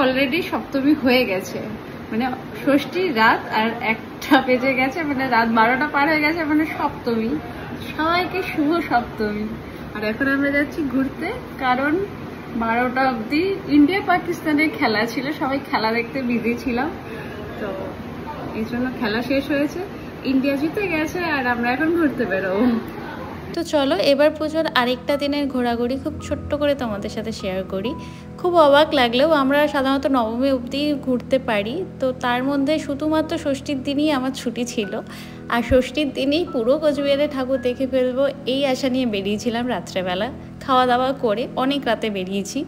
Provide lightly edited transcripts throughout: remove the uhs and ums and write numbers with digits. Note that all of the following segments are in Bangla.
অলরেডি সপ্তমী হয়ে গেছে, মানে ষষ্ঠী রাত আর 1টা বেজে গেছে, মানে রাত 12টা পার হয়ে গেছে, মানে সপ্তমী। সবাইকে শুভ সপ্তমী। আর এখন আমরা যাচ্ছি ঘুরতে, কারণ 12টা অবধি ইন্ডিয়া পাকিস্তানের খেলা ছিল, সবাই খেলা দেখতে বিজি ছিলাম, তো এই জন্য খেলা শেষ হয়েছে, ইন্ডিয়া জিতে গেছে আর আমরা এখন ঘুরতে বেরোবো। তো চলো এবার পুজোর আরেকটা দিনের ঘোরাঘুরি খুব ছোট্ট করে তোমাদের সাথে শেয়ার করি। খুব অবাক লাগলেও আমরা সাধারণত নবমী অবধি ঘুরতে পারি, তো তার মধ্যে শুধুমাত্র ষষ্ঠীর দিনই আমার ছুটি ছিল, আর ষষ্ঠীর দিনই পুরো কোচবিহারে ঠাকুর দেখে ফেলবো এই আশা নিয়ে বেরিয়েছিলাম রাত্রেবেলা, খাওয়া দাওয়া করে অনেক রাতে বেরিয়েছি।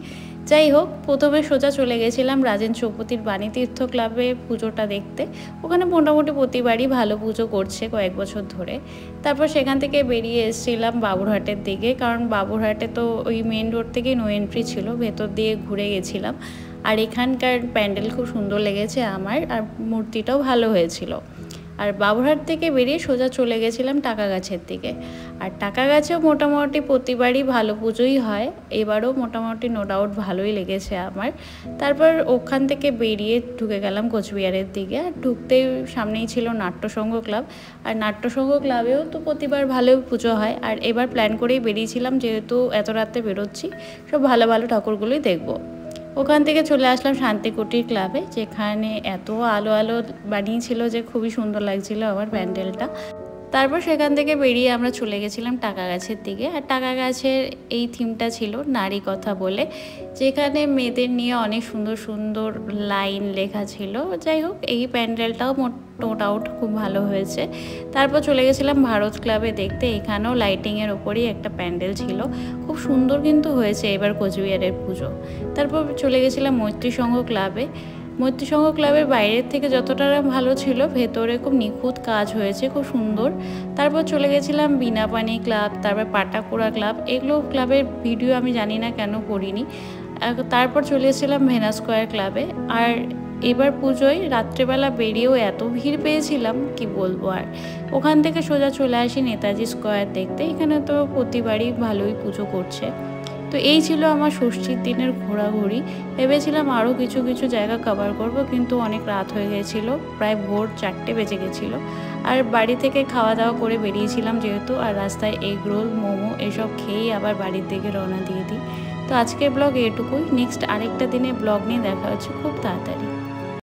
যাই হোক, প্রথমে সোজা চলে গেছিলাম রাজেন চৌপতির বাণীতীর্থ ক্লাবে পুজোটা দেখতে। ওখানে মোটামুটি প্রতিবারই ভালো পুজো করছে কয়েক বছর ধরে। তারপর সেখান থেকে বেরিয়ে এসেছিলাম বাবুরহাটের দিকে, কারণ বাবুরহাটে তো ওই মেন রোড থেকে নো এন্ট্রি ছিল, ভেতর দিয়ে ঘুরে গেছিলাম। আর এখানকার প্যান্ডেল খুব সুন্দর লেগেছে আমার, আর মূর্তিটাও ভালো হয়েছিল। আর বাবুরহাট থেকে বেরিয়ে সোজা চলে গেছিলাম টাকাগাছের দিকে। আর টাকাগাছেও মোটামুটি প্রতিবারই ভালো পুজোই হয়, এবারও মোটামুটি নো ডাউট ভালোই লেগেছে আমার। তারপর ওখান থেকে বেরিয়ে ঢুকে গেলাম কোচবিহারের দিকে। আর ঢুকতেই সামনেই ছিল নাট্যসংঘ ক্লাব, আর নাট্যসংঘ ক্লাবেও তো প্রতিবার ভালো পুজো হয়। আর এবার প্ল্যান করেই বেরিয়েছিলাম, যেহেতু এত রাতে বেরোচ্ছি, সব ভালো ভালো ঠাকুরগুলোই দেখবো। ওখান থেকে চলে আসলাম শান্তিকুটির ক্লাবে, যেখানে এত আলো আলো বানিয়েছিল যে খুবই সুন্দর লাগছিল আমার প্যান্ডেলটা। তারপর সেখান থেকে বেরিয়ে আমরা চলে গেছিলাম টাকাগাছের দিকে। আর টাকাগাছের এই থিমটা ছিল নারী কথা বলে, যেখানে মেয়েদের নিয়ে অনেক সুন্দর সুন্দর লাইন লেখা ছিল। যাই হোক, এই প্যান্ডেলটাও নো ডাউট খুব ভালো হয়েছে। তারপর চলে গেছিলাম ভারত ক্লাবে দেখতে, এখানেও লাইটিংয়ের ওপরই একটা প্যান্ডেল ছিল, খুব সুন্দর কিন্তু হয়েছে এবার কোচবিহারের পুজো। তারপর চলে গেছিলাম মৈত্রী সংঘ ক্লাবে। মৈত্রী সংঘ ক্লাবের বাইরের থেকে যতটা ভালো ছিল, ভেতরে খুব নিখুঁত কাজ হয়েছে, খুব সুন্দর। তারপর চলে গেছিলাম বিনাপানি ক্লাব, তারপর পাটাকুড়া ক্লাব, এগুলো ক্লাবের ভিডিও আমি জানি না কেন করিনি। তারপর চলে এসেছিলাম ভেনাস স্কোয়ার ক্লাবে। আর এবার পুজোয় রাত্রেবেলা বেরিয়েও এত ভিড় পেয়েছিলাম কি বলবো। আর ওখান থেকে সোজা চলে আসি নেতাজি স্কোয়ার দেখতে, এখানে তো প্রতিবারই ভালোই পুজো করছে। তো এই ছিল আমার ষষ্ঠীর দিনের ঘোরাঘুরি। ভেবেছিলাম আরও কিছু কিছু জায়গা কভার করব, কিন্তু অনেক রাত হয়ে গেছিলো, প্রায় ভোর 4টে বেজে গেছিলো। আর বাড়ি থেকে খাওয়া দাওয়া করে বেরিয়েছিলাম যেহেতু, আর রাস্তায় এগ রোল মোমো এসব খেয়েই আবার বাড়ির দিকে রওনা দিয়ে দিই। তো আজকের ব্লগ এটুকুই, নেক্সট আরেকটা দিনে ব্লগ নিয়ে দেখা হচ্ছে খুব তাড়াতাড়ি।